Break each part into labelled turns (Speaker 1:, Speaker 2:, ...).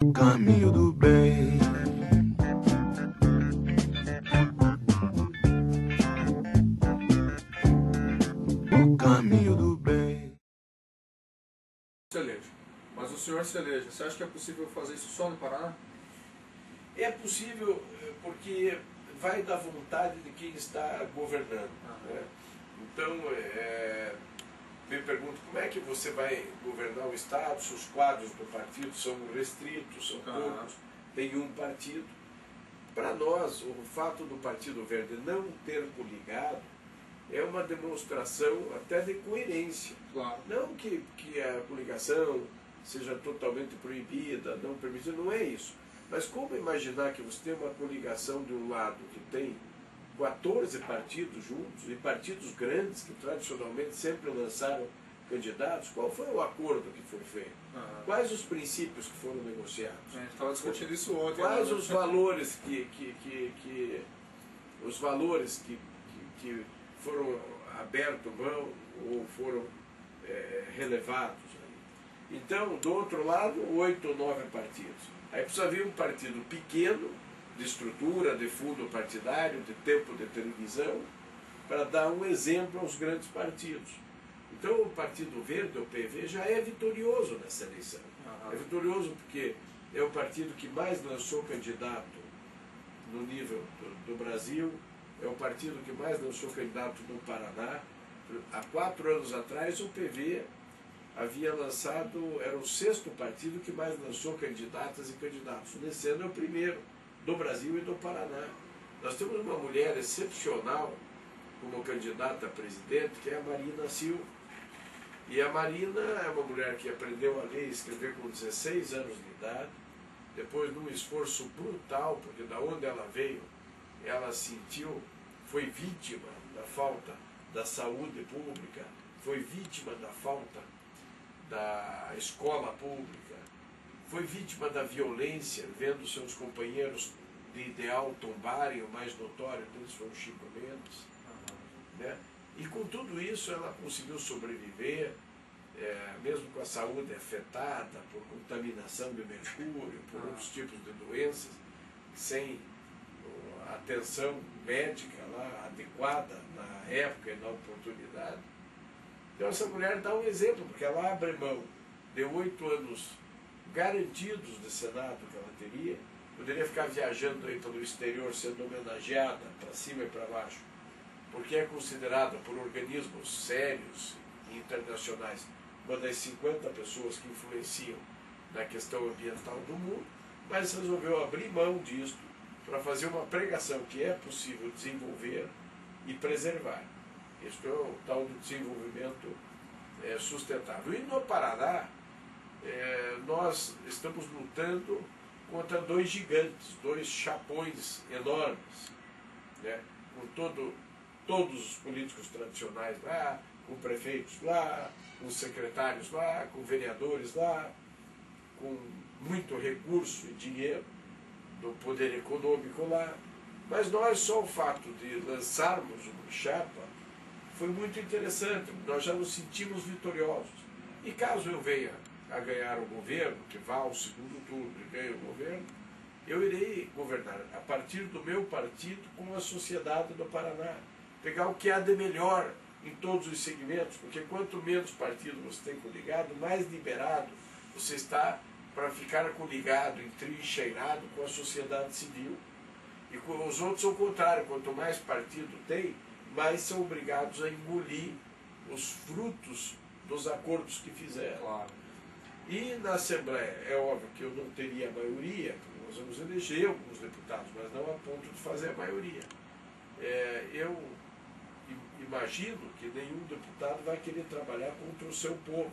Speaker 1: O caminho do bem. O caminho do bem.
Speaker 2: Celeja. Mas o senhor Celeja, você acha que é possível fazer isso só no Paraná?
Speaker 3: É possível porque vai da vontade de quem está governando. Né? Então, me pergunto como é que você vai governar o Estado se os quadros do partido são restritos, são poucos, tem um partido. Para nós, o fato do Partido Verde não ter coligado é uma demonstração até de coerência.
Speaker 2: Claro.
Speaker 3: Não que a coligação seja totalmente proibida, não permitida, não é isso. Mas como imaginar que você tem uma coligação de um lado que tem 14 partidos juntos, e partidos grandes que tradicionalmente sempre lançaram candidatos? Qual foi o acordo que foi feito? Quais os princípios que foram negociados?
Speaker 2: A gente estava discutindo isso ontem.
Speaker 3: Quais os valores que foram abertos mão ou foram relevados? Então, do outro lado, 8 ou 9 partidos. Aí precisa vir um partido pequeno, de estrutura, de fundo partidário, de tempo de televisão, para dar um exemplo aos grandes partidos. Então o Partido Verde, o PV, já é vitorioso nessa eleição. É vitorioso porque é o partido que mais lançou candidato no nível do Brasil, é o partido que mais lançou candidato no Paraná. Há 4 anos atrás o PV havia lançado, era o 6º partido que mais lançou candidatas e candidatos. Nesse ano é o primeiro do Brasil e do Paraná. Nós temos uma mulher excepcional como candidata a presidente, que é a Marina Silva. E a Marina é uma mulher que aprendeu a ler e escrever com 16 anos de idade, depois num esforço brutal, porque da onde ela veio, ela sentiu, foi vítima da falta da saúde pública, foi vítima da falta da escola pública, foi vítima da violência, vendo seus companheiros de ideal tombarem. O mais notório deles foi o Chico Mendes. Né? E com tudo isso ela conseguiu sobreviver, mesmo com a saúde afetada por contaminação de mercúrio, por outros tipos de doenças, sem atenção médica lá adequada na época e na oportunidade. Então essa mulher dá um exemplo, porque ela abre mão de 8 anos garantidos de Senado que ela teria, poderia ficar viajando aí pelo exterior sendo homenageada para cima e para baixo, porque é considerada por organismos sérios e internacionais uma das 50 pessoas que influenciam na questão ambiental do mundo, mas resolveu abrir mão disto para fazer uma pregação que é possível desenvolver e preservar. Isto é o tal do desenvolvimento sustentável. E no Paraná, nós estamos lutando contra 2 gigantes, 2 chapões enormes, né? Com todos os políticos tradicionais lá, com prefeitos lá, com secretários lá, com vereadores lá, com muito recurso e dinheiro do poder econômico lá. Mas nós, só o fato de lançarmos uma chapa foi muito interessante, nós já nos sentimos vitoriosos. E caso eu venha a ganhar o governo, que vá ao 2º turno e ganhe o governo, eu irei governar a partir do meu partido com a sociedade do Paraná. Pegar o que há de melhor em todos os segmentos, porque quanto menos partido você tem coligado, mais liberado você está para ficar coligado, entrincheirado com a sociedade civil. E com os outros, ao contrário, quanto mais partido tem, mais são obrigados a engolir os frutos dos acordos que fizeram.
Speaker 2: Claro.
Speaker 3: E na Assembleia, é óbvio que eu não teria maioria, porque nós vamos eleger alguns deputados, mas não a ponto de fazer a maioria. Eu imagino que nenhum deputado vai querer trabalhar contra o seu povo,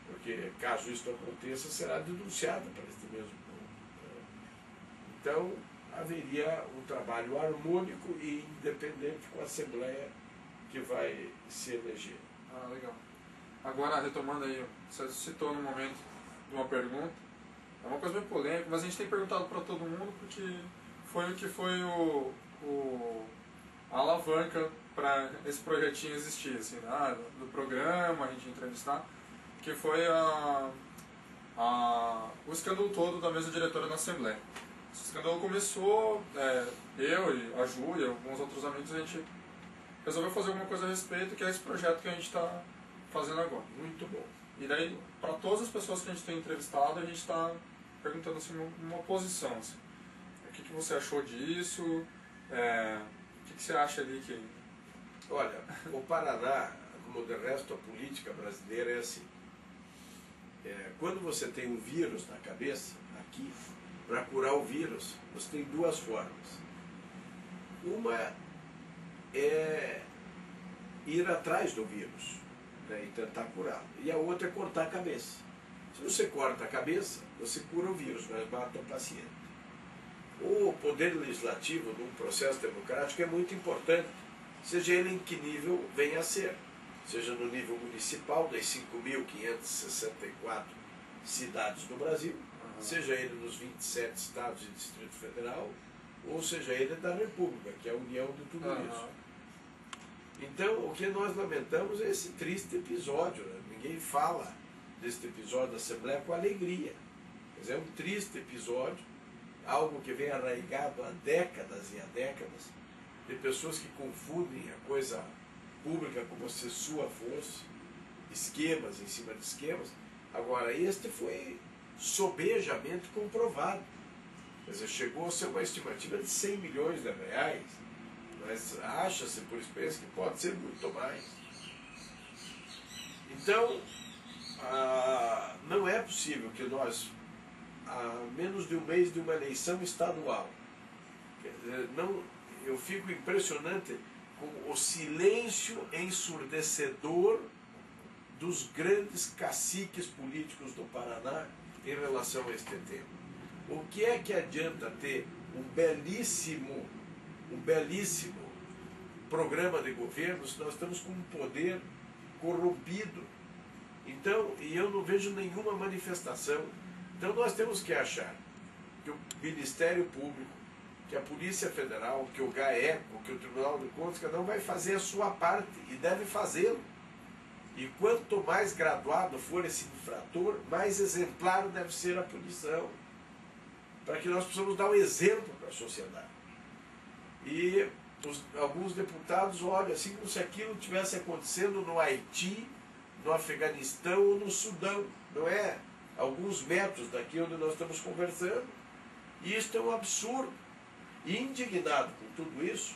Speaker 3: porque caso isso aconteça, será denunciado para este mesmo povo. Então, haveria um trabalho harmônico e independente com a Assembleia que vai se eleger.
Speaker 2: Legal. Agora, retomando aí, você citou no momento de uma pergunta, é uma coisa bem polêmica, mas a gente tem perguntado para todo mundo porque foi o que foi a alavanca para esse projetinho existir, assim, do programa, a gente entrevistar, que foi a o escândalo todo da mesa diretora na Assembleia. Esse escândalo começou, eu e a Ju e alguns outros amigos, a gente resolveu fazer alguma coisa a respeito, que é esse projeto que a gente está fazendo agora.
Speaker 3: Muito bom.
Speaker 2: E daí, para todas as pessoas que a gente tem entrevistado, a gente está perguntando assim, uma posição. Assim. O que você achou disso? O que você acha ali que...
Speaker 3: Olha, o Paraná, como de resto a política brasileira é assim. Quando você tem um vírus na cabeça, aqui, para curar o vírus, você tem duas formas. Uma é ir atrás do vírus, né, e tentar curá-lo. E a outra é cortar a cabeça. Se você corta a cabeça, você cura o vírus, mas mata o paciente. O poder legislativo, num processo democrático, é muito importante, seja ele em que nível venha a ser. Seja no nível municipal, das 5.564 cidades do Brasil, seja ele nos 27 estados e Distrito Federal, ou seja ele da República, que é a união de tudo isso. Então, o que nós lamentamos é esse triste episódio, né? Ninguém fala deste episódio da Assembleia com alegria. Quer dizer, é um triste episódio, algo que vem arraigado há décadas e há décadas, de pessoas que confundem a coisa pública como se sua fosse, esquemas em cima de esquemas. Agora, este foi sobejamente comprovado. Quer dizer, chegou a ser uma estimativa de 100 milhões de reais, mas acha-se por experiência que pode ser muito mais. Então, não é possível que nós, a menos de um mês de uma eleição estadual, quer dizer, eu fico impressionante com o silêncio ensurdecedor dos grandes caciques políticos do Paraná em relação a este tema. O que é que adianta ter um belíssimo programa de governo se nós estamos com um poder corrompido? Então, e eu não vejo nenhuma manifestação. Então nós temos que achar que o Ministério Público, que a Polícia Federal, que o GAECO, que o Tribunal de Contas, cada um vai fazer a sua parte e deve fazê-lo. E quanto mais graduado for esse infrator, mais exemplar deve ser a punição, para que nós possamos dar um exemplo para a sociedade. E alguns deputados olham assim como se aquilo estivesse acontecendo no Haiti, no Afeganistão ou no Sudão. Não é alguns metros daqui onde nós estamos conversando. E isto é um absurdo. E indignado com tudo isso,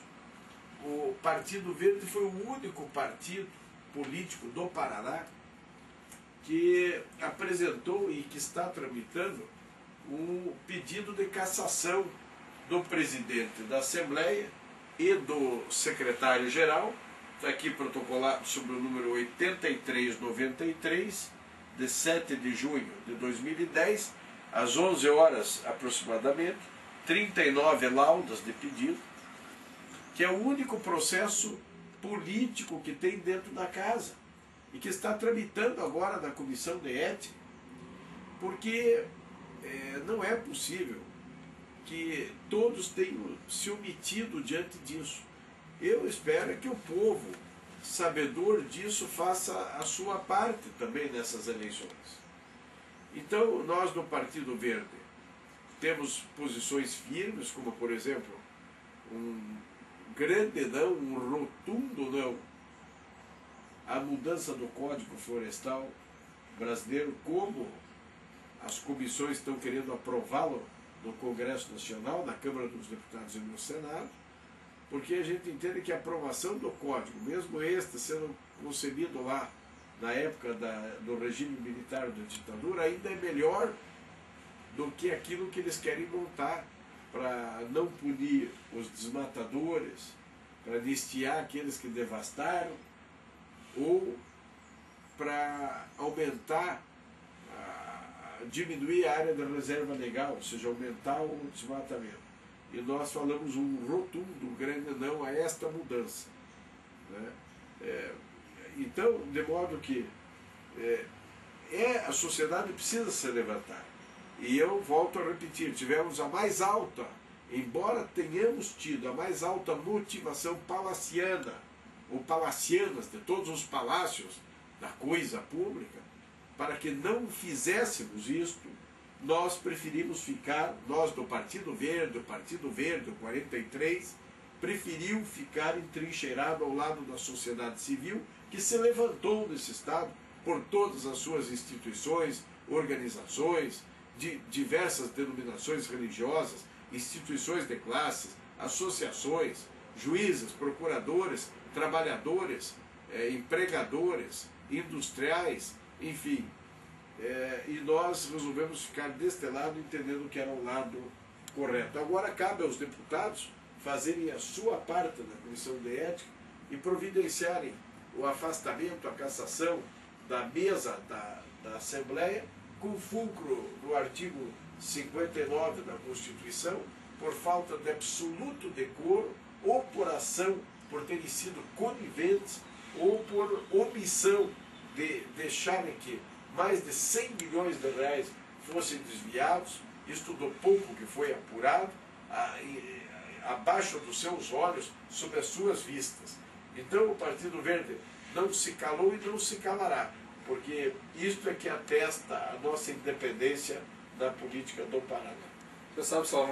Speaker 3: o Partido Verde foi o único partido político do Paraná que apresentou e que está tramitando um pedido de cassação do presidente da Assembleia e do secretário-geral, está aqui protocolado sobre o número 8393, de 7 de junho de 2010, às 11 horas aproximadamente, 39 laudas de pedido, que é o único processo político que tem dentro da casa e que está tramitando agora na Comissão de Ética, porque não é possível que todos tenham se omitido diante disso. Eu espero que o povo, sabedor disso, faça a sua parte também nessas eleições. Então, nós do Partido Verde temos posições firmes, como, por exemplo, um grande não, um rotundo não, a mudança do Código Florestal brasileiro, como as comissões estão querendo aprová-lo no Congresso Nacional, na Câmara dos Deputados e no Senado, porque a gente entende que a aprovação do Código, mesmo este sendo concebido lá na época do regime militar da ditadura, ainda é melhor do que aquilo que eles querem montar para não punir os desmatadores, para anistiar aqueles que devastaram, ou para aumentar, diminuir a área da reserva legal, ou seja, aumentar o desmatamento. E nós falamos um rotundo, grande não a esta mudança, né? Então, de modo que a sociedade precisa se levantar. E eu volto a repetir, tivemos a mais alta, embora tenhamos tido a mais alta motivação palaciana, ou palacianas, de todos os palácios da coisa pública, para que não fizéssemos isto, nós preferimos ficar, nós do Partido Verde, o 43, preferiu ficar entrincheirado ao lado da sociedade civil, que se levantou nesse Estado por todas as suas instituições, organizações, de diversas denominações religiosas, instituições de classes, associações, juízes, procuradores, trabalhadores, empregadores, industriais, enfim. E nós resolvemos ficar deste lado, entendendo que era o lado correto. Agora cabe aos deputados fazerem a sua parte na Comissão de Ética e providenciarem o afastamento, a cassação da mesa da Assembleia, com fulcro no artigo 59 da Constituição, por falta de absoluto decoro, ou por ação, por terem sido coniventes, ou por omissão de deixarem que mais de 100 milhões de reais fossem desviados, isto do pouco que foi apurado, abaixo dos seus olhos, sob as suas vistas. Então o Partido Verde não se calou e não se calará, porque isto é que atesta a nossa independência da política do Paraná.
Speaker 2: Você sabe, Salomão,